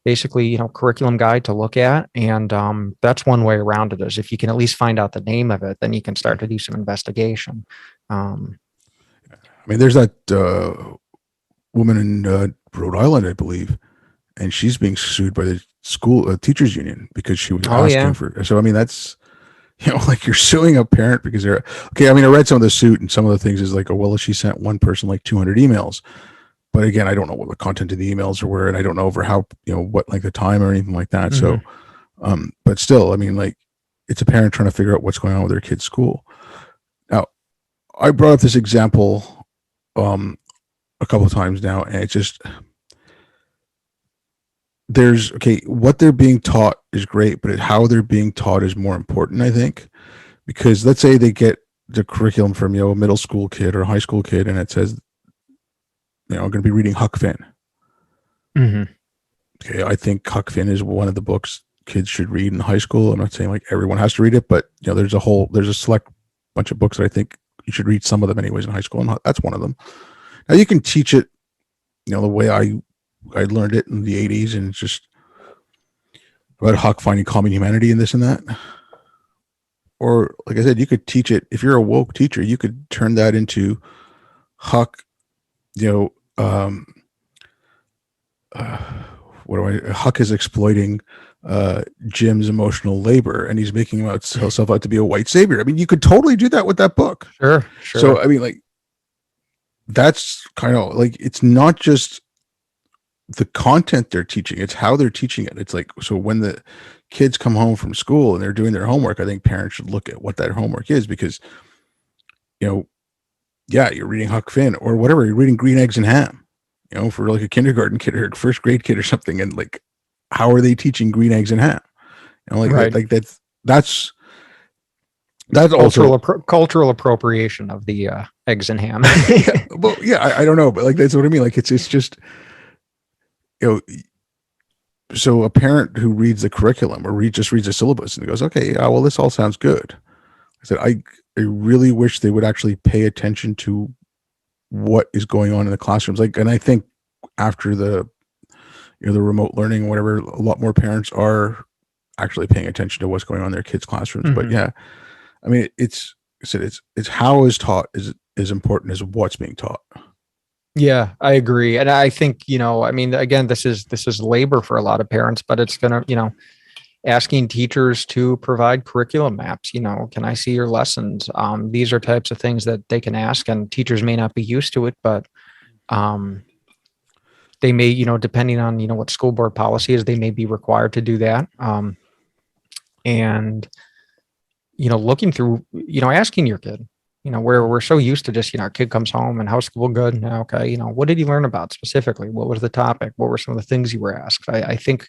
basically curriculum guide to look at. And that's one way around it is if you can at least find out the name of it, then you can start to do some investigation. I mean, there's that woman in Rhode Island, I believe, and she's being sued by the school teachers union because she was asking for. So I mean, that's like you're suing a parent because they're okay. I mean, I read some of the suit, and some of the things is like, oh well, she sent one person like 200 emails, but again, I don't know what the content of the emails were, and I don't know over how what like the time or anything like that. Mm-hmm. So, but still, I mean, like it's a parent trying to figure out what's going on with their kid's school. Now, I brought up this example a couple of times now, and it's just what they're being taught is great, but how they're being taught is more important, I think, because let's say they get the curriculum from a middle school kid or a high school kid, and it says I'm going to be reading Huck Finn. Mm-hmm. Okay, I think Huck Finn is one of the books kids should read in high school. I'm not saying like everyone has to read it, but there's a select bunch of books that I think you should read some of them anyways in high school, and that's one of them. Now you can teach it, the way I learned it in the 80s, and it's just about Huck finding common humanity and this and that. Or like I said, you could teach it, if you're a woke teacher, you could turn that into Huck, Huck is exploiting Jim's emotional labor, and he's making himself out to be a white savior. I mean, you could totally do that with that book. Sure. So, I mean, like, that's kind of like, it's not just the content they're teaching, it's how they're teaching it. It's like, so when the kids come home from school and they're doing their homework, I think parents should look at what that homework is, because, you're reading Huck Finn or whatever, you're reading Green Eggs and Ham, for like a kindergarten kid or first grade kid or something. And like, how are they teaching Green Eggs and Ham? Right. Like that's cultural appropriation of the eggs and ham. I don't know, but like that's what I mean. Like it's just so a parent who reads the curriculum or just reads the syllabus and goes, okay, well, this all sounds good. I said, I really wish they would actually pay attention to what is going on in the classrooms. Like, and I think after the the remote learning, whatever, a lot more parents are actually paying attention to what's going on in their kids' classrooms. Mm-hmm. But yeah, I mean, it's how is taught is as important as what's being taught. Yeah, I agree. And I think, I mean, again, this is labor for a lot of parents, but it's going to, asking teachers to provide curriculum maps, can I see your lessons? These are types of things that they can ask, and teachers may not be used to it, but they may, depending on, what school board policy is, they may be required to do that. And, looking through, asking your kid, where we're so used to just, our kid comes home and how's school good? Okay. What did you learn about specifically? What was the topic? What were some of the things you were asked? I think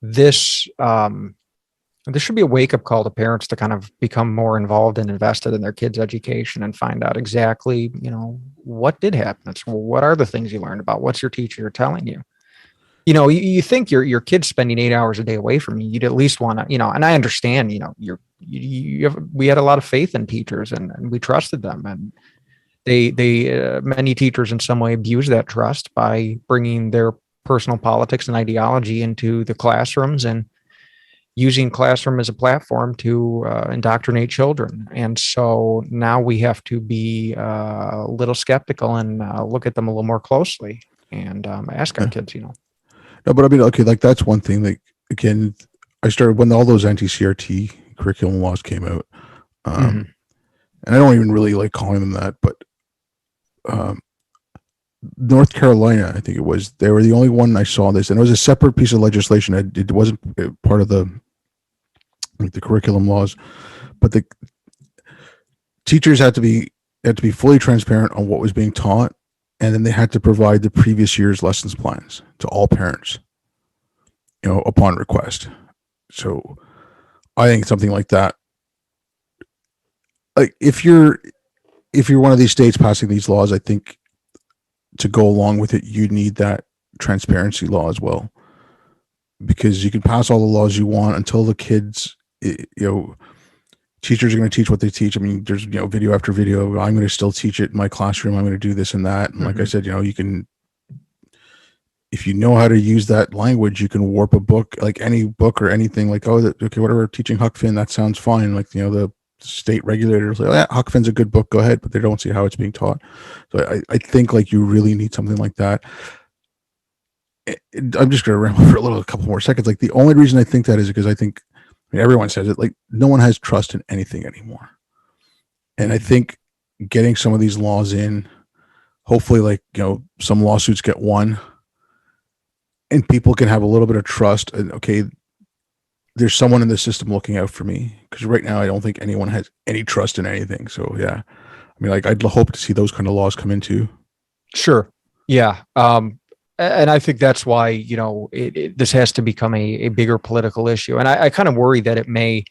this should be a wake-up call to parents to kind of become more involved and invested in their kids' education and find out exactly, what did happen. What are the things you learned about? What's your teacher telling you? You think your kid's spending 8 hours a day away from you. You'd at least want to, and I understand, we had a lot of faith in teachers and we trusted them, and they many teachers in some way abuse that trust by bringing their personal politics and ideology into the classrooms and using classroom as a platform to indoctrinate children. And so now we have to be a little skeptical and look at them a little more closely and ask our kids, No, but I mean, okay, like that's one thing. Like again, I started when all those anti-CRT curriculum laws came out, and I don't even really like calling them that, but North Carolina, I think it was, they were the only one I saw this, and it was a separate piece of legislation. It wasn't part of the like the curriculum laws, but the teachers had to be fully transparent on what was being taught, and then they had to provide the previous year's lessons plans to all parents, upon request. So I think something like that, like if you're one of these states passing these laws, I think to go along with it, you need that transparency law as well, because you can pass all the laws you want until the kids, teachers are going to teach what they teach. I mean, there's, video after video. I'm going to still teach it in my classroom. I'm going to do this and that. And like I said, you can, if you know how to use that language, you can warp a book, like any book or anything, like, okay, whatever, teaching Huck Finn, that sounds fine. Like, the state regulators, like, oh, yeah, Huck Finn's a good book, go ahead, but they don't see how it's being taught. So I think like you really need something like that. I'm just going to ramble for a couple more seconds. Like the only reason I think that is because I think, everyone says it, like no one has trust in anything anymore. And I think getting some of these laws in, hopefully, like, some lawsuits get won and people can have a little bit of trust. And okay, there's someone in the system looking out for me, because right now I don't think anyone has any trust in anything. So yeah, I mean, like I'd hope to see those kind of laws come into. Sure. Yeah. And I think that's why, this has to become a bigger political issue. And I kind of worry that it may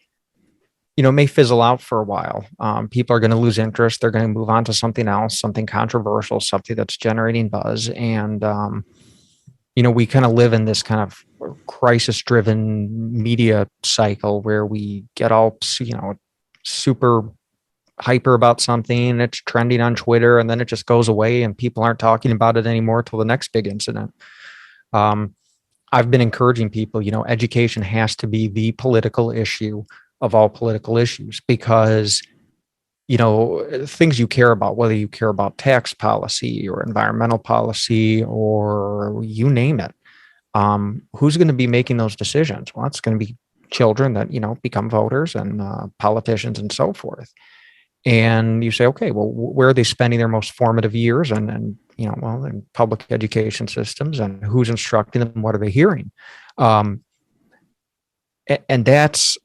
fizzle out for a while. People are going to lose interest. They're going to move on to something else, something controversial, something that's generating buzz. And, we kind of live in this kind of crisis-driven media cycle where we get all, super hyper about something, it's trending on Twitter, and then it just goes away and people aren't talking about it anymore till the next big incident. I've been encouraging people, education has to be the political issue of all political issues, because things you care about, whether you care about tax policy or environmental policy or you name it, who's going to be making those decisions? Well, it's going to be children that become voters and politicians and so forth. And you say, okay, well, where are they spending their most formative years? And in public education systems, and who's instructing them? What are they hearing? And that's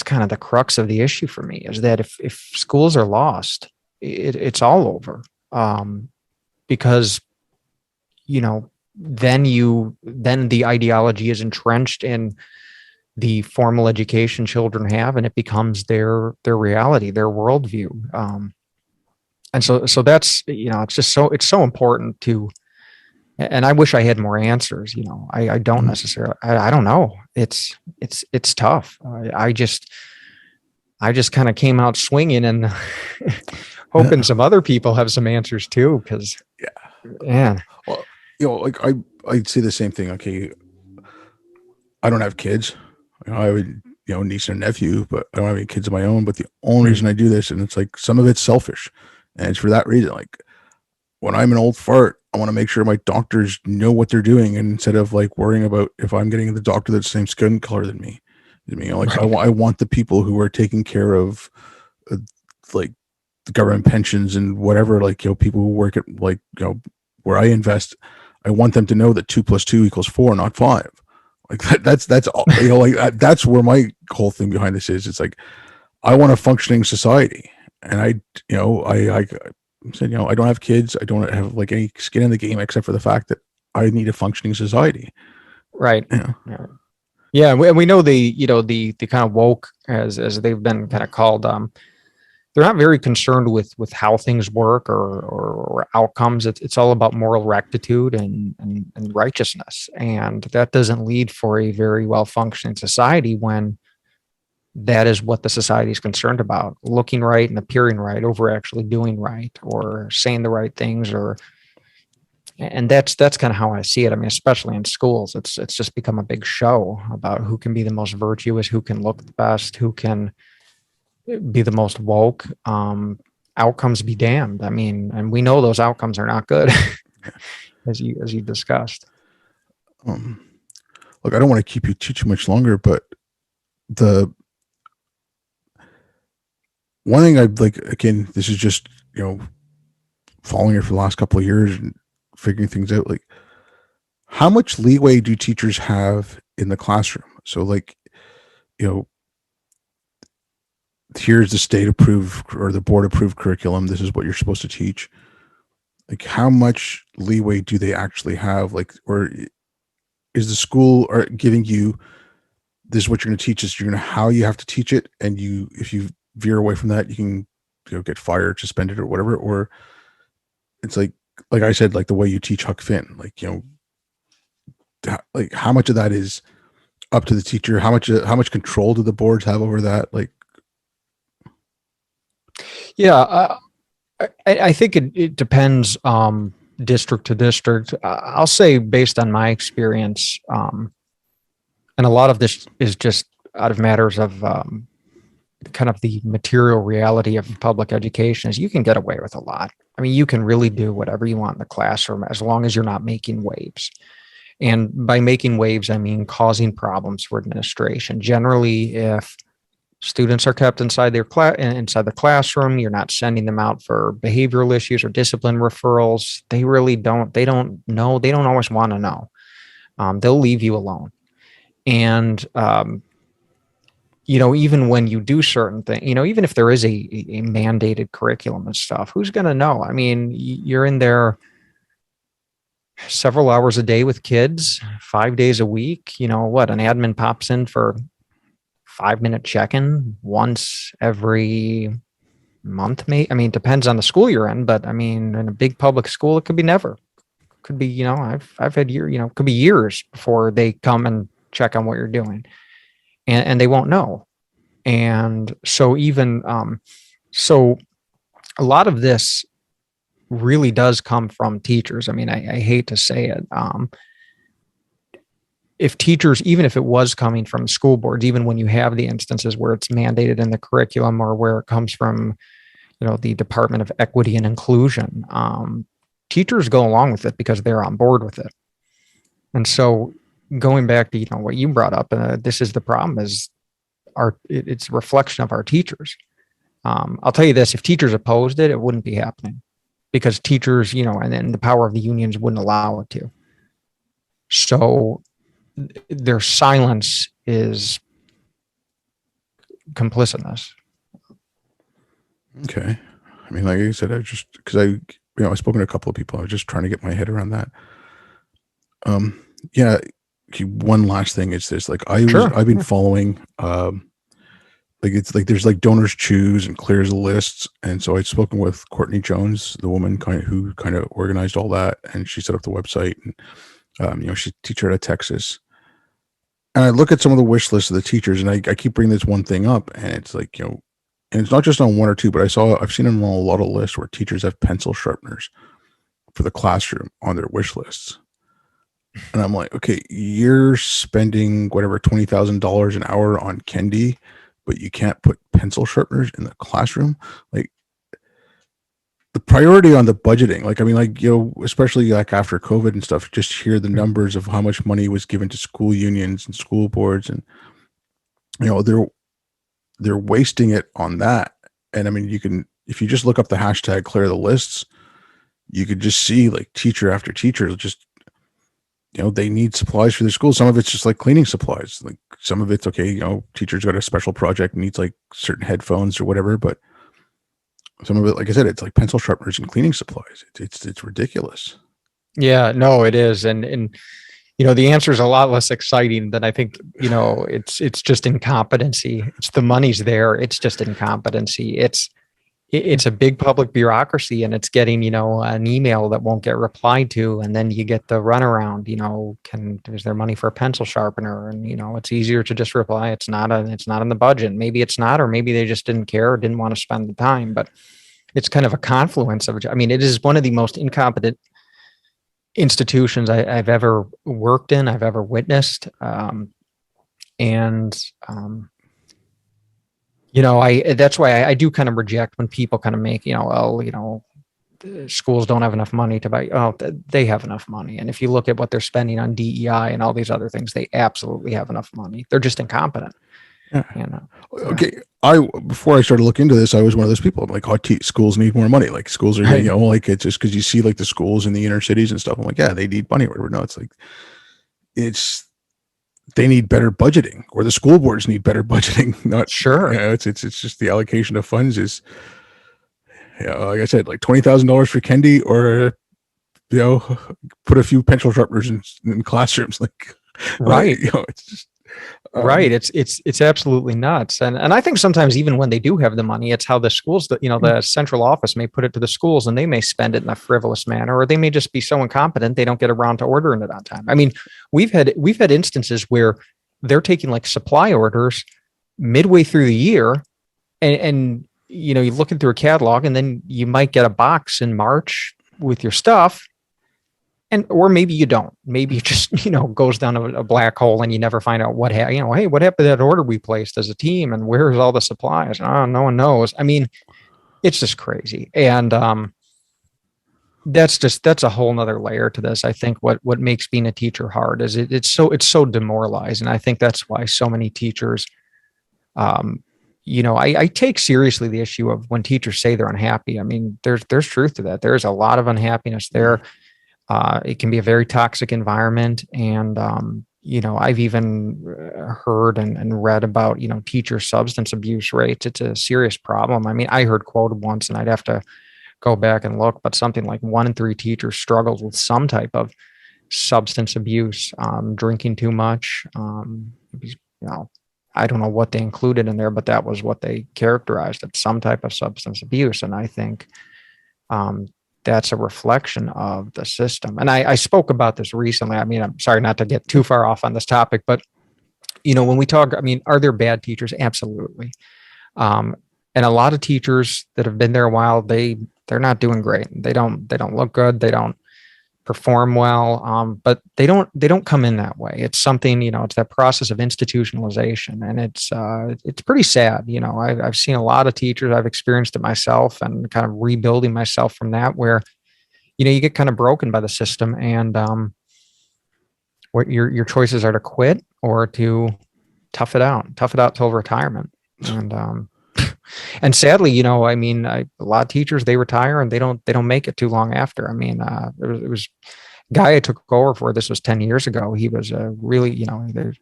kind of the crux of the issue for me, is that if schools are lost, it's all over. Because, then the ideology is entrenched in the formal education children have, and it becomes their reality, their worldview. And so that's, it's so important to, and I wish I had more answers. I don't necessarily, I don't know. It's tough. I just kind of came out swinging and hoping some other people have some answers too. Cause yeah. Well, like I'd say the same thing. Okay. I don't have kids. I would, niece and nephew, but I don't have any kids of my own. But the only reason I do this, and it's like some of it's selfish, and it's for that reason. Like when I'm an old fart, I want to make sure my doctors know what they're doing, and instead of like worrying about if I'm getting the doctor that's the same skin color than me. Right. I want the people who are taking care of like the government pensions and whatever, like people who work at like where I invest. I want them to know that 2 + 2 = 4, not 5. Like that's all, like that's where my whole thing behind this is. It's like I want a functioning society, and I said, I don't have kids. I don't have like any skin in the game except for the fact that I need a functioning society. Right. Yeah. And we know the kind of woke, as they've been kind of called, they're not very concerned with how things work or outcomes. It's all about moral rectitude and righteousness. And that doesn't lead for a very well functioning society when that is what the society is concerned about, looking right and appearing right over actually doing right or saying the right things. And that's kind of how I see it. I mean, especially in schools, it's just become a big show about who can be the most virtuous, who can look the best, who can be the most woke. Outcomes be damned. I mean, and we know those outcomes are not good, as you discussed. Look, I don't want to keep you too much longer, but the one thing I'd like, again, this is just following it for the last couple of years and figuring things out. Like, how much leeway do teachers have in the classroom? So, like, here's the state approved or the board approved curriculum. This is what you're supposed to teach. Like, how much leeway do they actually have? Like, or is the school are giving you, this is what you're going to teach us, you're going to, how you have to teach it. And you, if you veer away from that, you can, get fired, suspended, or whatever. Or it's like I said, like the way you teach Huck Finn, like, like how much of that is up to the teacher? How much control do the boards have over that? Like, Yeah, I think it depends district to district. I'll say based on my experience, and a lot of this is just out of matters of kind of the material reality of public education, is you can get away with a lot. I mean, you can really do whatever you want in the classroom as long as you're not making waves. And by making waves, I mean causing problems for administration. Generally, if students are kept inside inside the classroom, you're not sending them out for behavioral issues or discipline referrals. They really don't. They don't know. They don't always want to know. They'll leave you alone. And even when you do certain things, even if there is a mandated curriculum and stuff, who's going to know? I mean, you're in there several hours a day with kids, 5 days a week. An admin pops in for 5-minute check-in once every month, maybe. I mean, it depends on the school you're in, but I mean, in a big public school, it could be never. It could be, I've had it could be years before they come and check on what you're doing, and they won't know. And so so a lot of this really does come from teachers. I mean, I hate to say it. If teachers, even if it was coming from school boards, even when you have the instances where it's mandated in the curriculum or where it comes from, the Department of Equity and Inclusion, teachers go along with it because they're on board with it. And so going back to, what you brought up, this is the problem, is it's a reflection of our teachers. I'll tell you this, if teachers opposed it, it wouldn't be happening, because teachers, and then the power of the unions wouldn't allow it to. So their silence is complicitness. okay. I mean, like I said, I've spoken to a couple of people. I was just trying to get my head around that. Yeah. One last thing is this, like I've been following, it's like there's like donors choose and clears the lists. And so I'd spoken with Courtney Jones, the woman who kind of organized all that. And she set up the website, and, she's a teacher out of Texas. And I look at some of the wish lists of the teachers, and I keep bringing this one thing up, and it's like, and it's not just on one or two, but I've seen them on a lot of lists where teachers have pencil sharpeners for the classroom on their wish lists. And I'm like, okay, you're spending whatever, $20,000 an hour on Kendi, but you can't put pencil sharpeners in the classroom. Like, the priority on the budgeting, like, I mean, like, especially like after COVID and stuff, just hear the numbers of how much money was given to school unions and school boards, and they're wasting it on that. And I mean, if you just look up the hashtag clear the lists, you could just see like teacher after teacher just, they need supplies for their school. Some of it's just like cleaning supplies. Like some of it's okay, teachers got a special project, needs like certain headphones or whatever, but some of it, like I said, it's like pencil sharpeners and cleaning supplies. It's ridiculous. Yeah, no, it is. And the answer is a lot less exciting than I think, it's just incompetency. It's the money's there. It's just incompetency. It's a big public bureaucracy, and it's getting, an email that won't get replied to. And then you get the runaround, is there money for a pencil sharpener? And, it's easier to just reply, it's not in the budget. Maybe it's not, or maybe they just didn't care or didn't want to spend the time. But it's kind of a confluence of, I mean, it is one of the most incompetent institutions I've ever worked in, I've ever witnessed. That's why I do kind of reject when people kind of make, schools don't have enough money to buy. Oh, they have enough money. And if you look at what they're spending on DEI and all these other things, they absolutely have enough money. They're just incompetent. Yeah. Okay. Before I started looking into this, I was one of those people. I'm like, schools need more money. Like schools are, like it's just because you see like the schools in the inner cities and stuff. I'm like, yeah, they need money or whatever. No, it's like, they need better budgeting, or the school boards need better budgeting. Not Sure. it's just the allocation of funds is, like I said, like $20,000 for Kendi, or put a few pencil sharpeners in classrooms. Like, Right. it's just Right. It's absolutely nuts. And I think sometimes even when they do have the money, it's how the schools that, the central office may put it to the schools and they may spend it in a frivolous manner, or they may just be so incompetent they don't get around to ordering it on time. I mean, we've had instances where they're taking like supply orders midway through the year, and you're looking through a catalog, and then you might get a box in March with your stuff. Or maybe you don't. Maybe it just, goes down a black hole and you never find out what happened. Hey, what happened to that order we placed as a team, and where's all the supplies? Oh, no one knows. I mean, it's just crazy. And that's a whole nother layer to this. I think what makes being a teacher hard is it's so demoralizing. I think that's why so many teachers, I take seriously the issue of when teachers say they're unhappy. I mean, there's truth to that. There's a lot of unhappiness there. It can be a very toxic environment. And, I've even heard and read about, teacher substance abuse rates. It's a serious problem. I mean, I heard quoted once, and I'd have to go back and look, but something like 1 in 3 teachers struggles with some type of substance abuse, drinking too much. I don't know what they included in there, but that was what they characterized as some type of substance abuse. And I think, that's a reflection of the system. And I spoke about this recently. I mean, I'm sorry not to get too far off on this topic, but when we talk, I mean, are there bad teachers? Absolutely. And a lot of teachers that have been there a while, they're not doing great. They don't look good. They don't perform well. But they don't come in that way. It's something, it's that process of institutionalization, and it's pretty sad. I've seen a lot of teachers. I've experienced it myself, and kind of rebuilding myself from that, where, you get kind of broken by the system, and what your choices are to quit or to tough it out till retirement. And sadly, I mean, a lot of teachers, they retire and they don't make it too long after. I mean, it was a guy I took over for. This was 10 years ago. He was a really,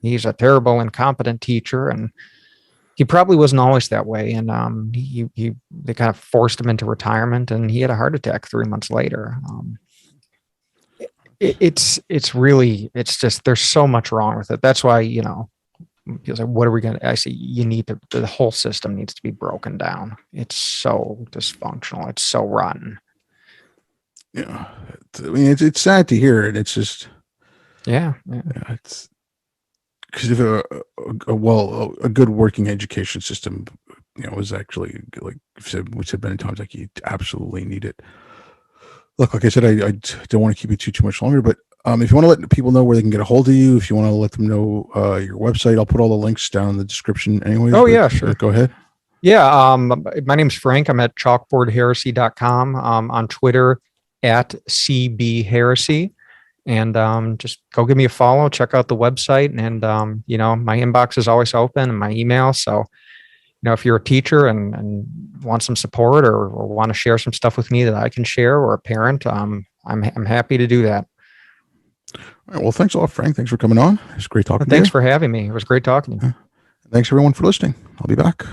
he's a terrible, incompetent teacher, and he probably wasn't always that way. And they kind of forced him into retirement, and he had a heart attack 3 months later. It's just, there's so much wrong with it. That's why, he was like, what are we going to, I say, the whole system needs to be broken down. It's so dysfunctional. It's so rotten. Yeah. I mean, it's sad to hear it. It's just, yeah. It's because if a good working education system, is actually, like we said many times, like, you absolutely need it. Look, like I said, I don't want to keep you too much longer, but if you want to let people know where they can get a hold of you, if you want to let them know your website, I'll put all the links down in the description anyway. Oh, yeah, sure. Go ahead. Yeah. My name's Frank. I'm at chalkboardheresy.com, on Twitter at CBHeresy. And just go give me a follow, check out the website. And, my inbox is always open, and my email. So, if you're a teacher and want some support, or want to share some stuff with me that I can share, or a parent, I'm happy to do that. All right, well, thanks a lot, Frank. Thanks for coming on. It's great talking to you. Thanks for having me. It was great talking to you. Thanks, everyone, for listening. I'll be back.